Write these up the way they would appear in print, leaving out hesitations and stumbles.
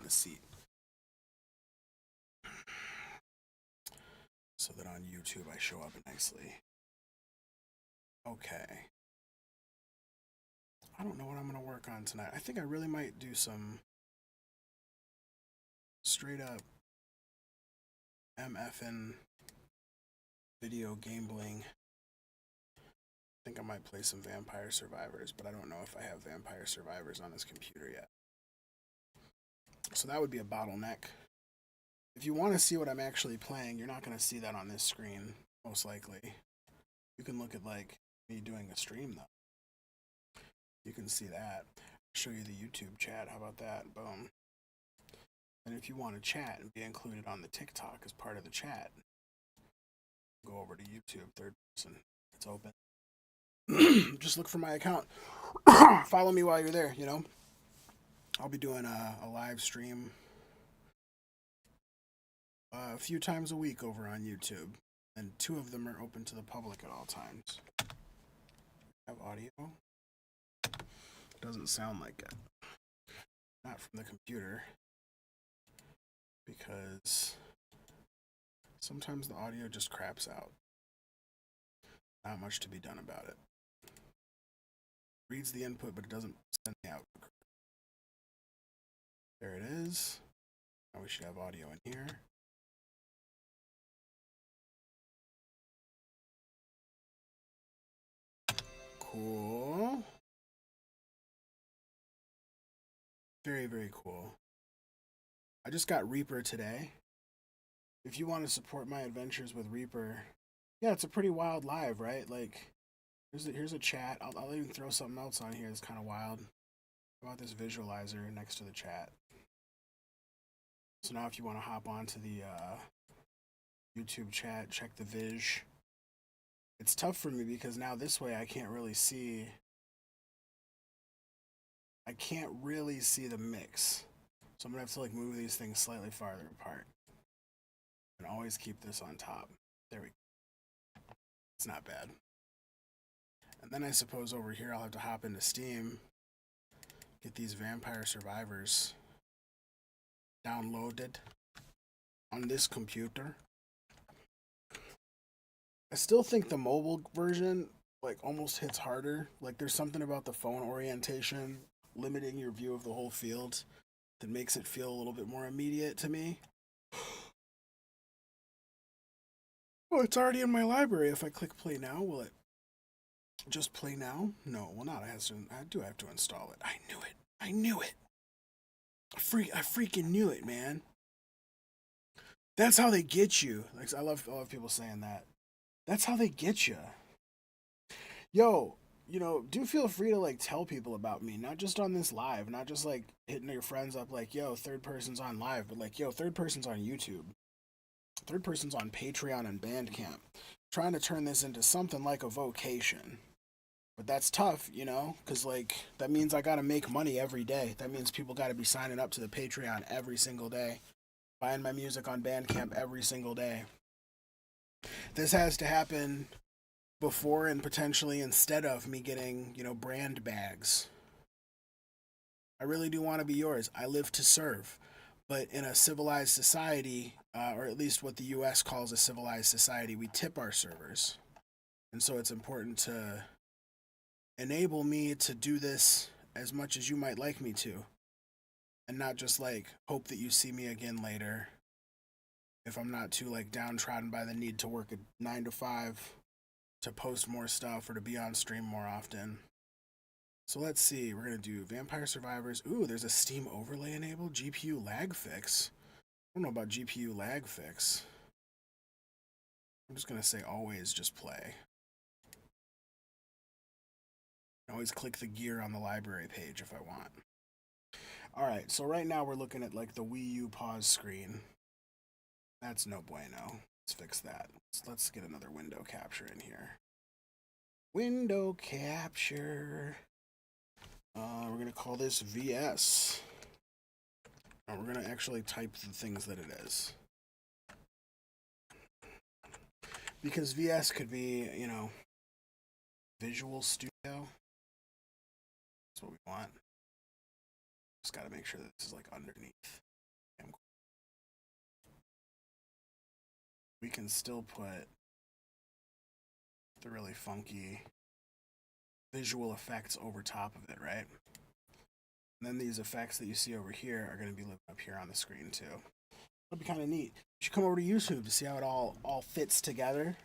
a seat so that on YouTube I show up nicely. Okay. I don't know what I'm going to work on tonight. I think I really might do some straight up MFN video gambling. I think I might play some Vampire Survivors, but I don't know if I have Vampire Survivors on this computer yet. So that would be a bottleneck. If you want to see what I'm actually playing, you're not going to see that on this screen, most likely. You can look at like me doing a stream though. You can see that. I'll show you the YouTube chat. How about that? Boom. And if you want to chat and be included on the TikTok as part of the chat, go over to YouTube, third person. It's open. Just look for my account. Follow me while you're there, you know. I'll be doing a live stream a few times a week over on YouTube, and 2 of them are open to the public at all times. Have audio? Doesn't sound like it. Not from the computer, because sometimes the audio just craps out. Not much to be done about it. Reads the input, but it doesn't send the output. There it is. Now we should have audio in here. Cool. Very, very cool. I just got Reaper today. If you want to support my adventures with Reaper, yeah, it's a pretty wild live, right? Like, here's a chat. I'll even throw something else on here that's kind of wild. How about this visualizer next to the chat? So now if you want to hop onto the YouTube chat, check the viz. It's tough for me because now this way I can't really see the mix. So I'm gonna have to like move these things slightly farther apart. And always keep this on top. There we go. It's not bad. And then I suppose over here I'll have to hop into Steam, get these Vampire Survivors downloaded on this computer. I still think the mobile version like almost hits harder. Like there's something about the phone orientation limiting your view of the whole field that makes it feel a little bit more immediate to me. Oh, it's already in my library. If I click play now, will it just play now? No, will not. I do have to install it. I knew it. I knew it. I freaking knew it, man. That's how they get you. Like I love people saying that. That's how they get you. Yo, you know, do feel free to like tell people about me, not just on this live, not just like hitting your friends up like, yo, third person's on live, but like, yo, third person's on YouTube. Third person's on Patreon and Bandcamp. Trying to turn this into something like a vocation. But that's tough, you know, because like that means I gotta make money every day. That means people gotta be signing up to the Patreon every single day, buying my music on Bandcamp every single day. This has to happen before and potentially instead of me getting, you know, brand bags. I really do want to be yours. I live to serve. But in a civilized society, or at least what the US calls a civilized society, we tip our servers. And so it's important to enable me to do this as much as you might like me to. And not just like hope that you see me again later if I'm not too like downtrodden by the need to work a 9 to 5 to post more stuff or to be on stream more often. So let's see, we're going to do Vampire Survivors. Ooh, there's a Steam overlay enabled. GPU lag fix. I don't know about GPU lag fix. I'm just going to say always just play. Always click the gear on the library page if I want. Alright, so right now we're looking at like the Wii U pause screen. That's no bueno. Let's fix that. Let's get another window capture in here. Window capture. We're going to call this VS. We're going to actually type the things that it is. Because VS could be, you know, Visual Studio. That's what we want. Just got to make sure that this is like underneath. we can still put the really funky visual effects over top of it, right? And then these effects that you see over here are going to be living up here on the screen too. That'd be kind of neat. You should come over to YouTube to see how it all fits together.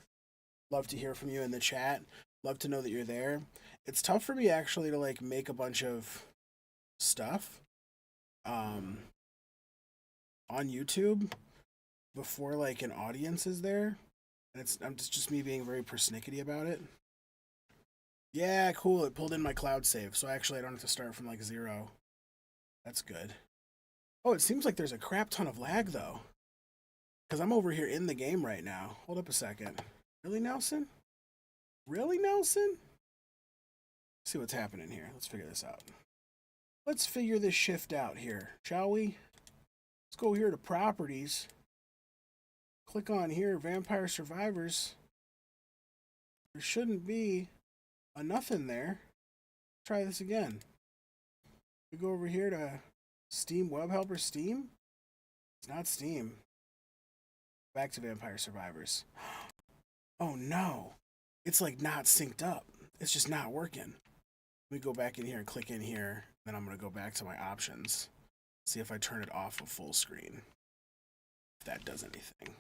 Love to hear from you in the chat. Love to know that you're there. It's tough for me actually to like make a bunch of stuff on YouTube before like an audience is there. And I'm just me being very persnickety about it. Yeah, cool. It pulled in my cloud save, so actually I don't have to start from like 0. That's good. Oh, it seems like there's a crap ton of lag though. Because I'm over here in the game right now. Hold up a second. Really, Nelson? Really, Nelson? Let's see what's happening here. Let's figure this out. Let's figure this shift out here, shall we? Let's go here to properties. Click on here, Vampire Survivors. There shouldn't be a nothing there. Try this again. We go over here to Steam Web Helper Steam. It's not Steam. Back to Vampire Survivors. Oh no. It's like not synced up. It's just not working. Let me go back in here and click in here. Then I'm going to go back to my options. See if I turn it off of full screen. If that does anything.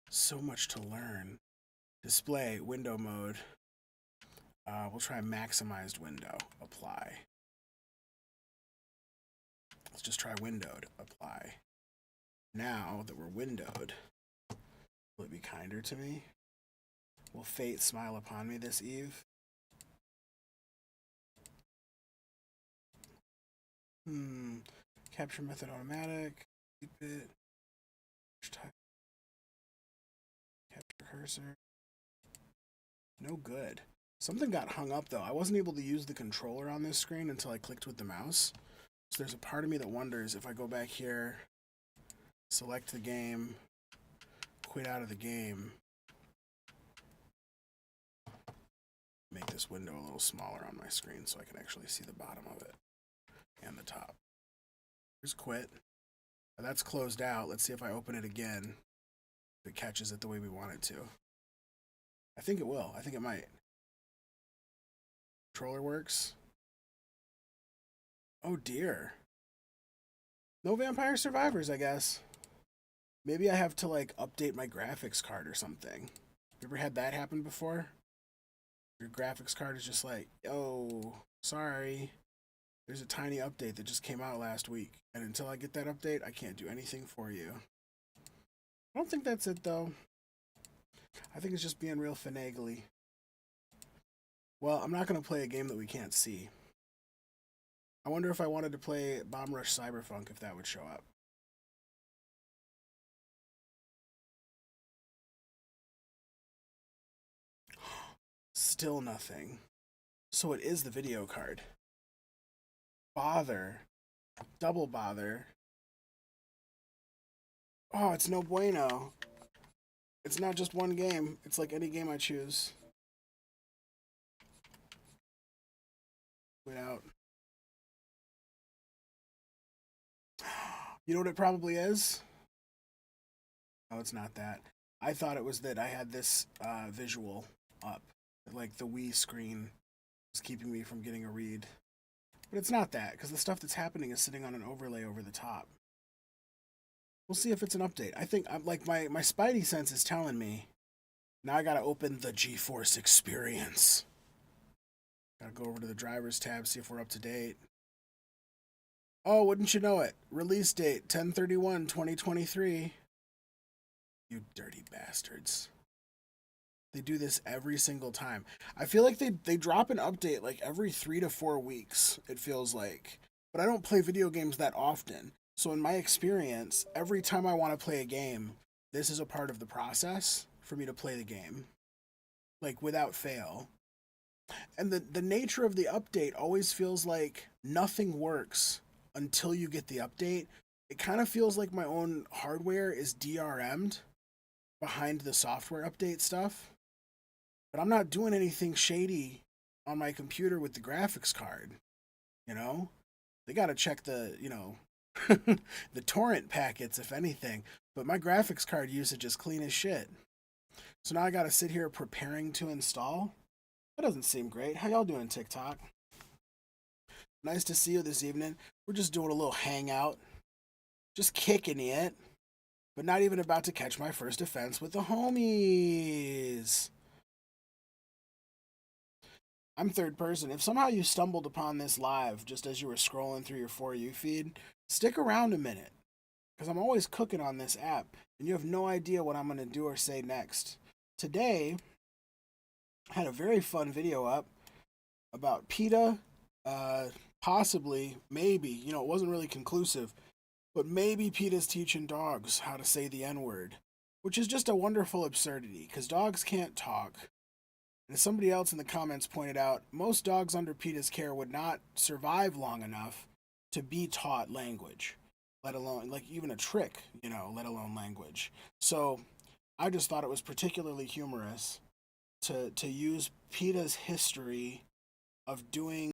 So much to learn. Display, window mode. We'll try maximized window. Apply. Let's just try windowed. Apply. Now that we're windowed, will it be kinder to me? Will fate smile upon me this eve? Capture method automatic. Keep it. Capture cursor. No good. Something got hung up though. I wasn't able to use the controller on this screen until I clicked with the mouse. So there's a part of me that wonders if I go back here, select the game, quit out of the game, make this window a little smaller on my screen so I can actually see the bottom of it and the top. Here's quit. That's closed out. Let's see if I open it again, if it catches it the way we want it to. I think it will. I think it might. Controller works. Oh dear. No Vampire Survivors, I guess. Maybe I have to like update my graphics card or something. You ever had that happen before? Your graphics card is just like, oh, sorry. There's a tiny update that just came out last week. And until I get that update, I can't do anything for you. I don't think that's it though. I think it's just being real finagly. Well, I'm not going to play a game that we can't see. I wonder if I wanted to play Bomb Rush Cyberpunk, if that would show up. Still nothing. So it is the video card. Bother. Double bother. Oh, it's no bueno. It's not just one game. It's like any game I choose. Wait out. You know what it probably is? Oh, it's not that. I thought it was that I had this visual up. Like the Wii screen was keeping me from getting a read. But it's not that, because the stuff that's happening is sitting on an overlay over the top. We'll see if it's an update. I think I'm like my spidey sense is telling me now I gotta open the GeForce experience. Gotta go over to the drivers tab, see if we're up to date. Oh, wouldn't you know it? Release date 10/31/2023. You dirty bastards. They do this every single time. I feel like they drop an update like every 3 to 4 weeks, it feels like. But I don't play video games that often. So in my experience, every time I want to play a game, this is a part of the process for me to play the game. Like without fail. And the nature of the update always feels like nothing works until you get the update. It kind of feels like my own hardware is DRM'd behind the software update stuff. But I'm not doing anything shady on my computer with the graphics card. You know? They gotta check the, The torrent packets, if anything. But my graphics card usage is clean as shit. So now I gotta sit here preparing to install? That doesn't seem great. How y'all doing, TikTok? Nice to see you this evening. We're just doing a little hangout. Just kicking it. But not even about to catch my first offense with the homies. I'm third person. If somehow you stumbled upon this live just as you were scrolling through your For You feed, stick around a minute. Because I'm always cooking on this app, and you have no idea what I'm going to do or say next. Today, I had a very fun video up about PETA, possibly, maybe, it wasn't really conclusive, but maybe PETA's teaching dogs how to say the N-word, which is just a wonderful absurdity, because dogs can't talk. And as somebody else in the comments pointed out, most dogs under PETA's care would not survive long enough to be taught language, let alone, like, even a trick, let alone language. So I just thought it was particularly humorous to use PETA's history of doing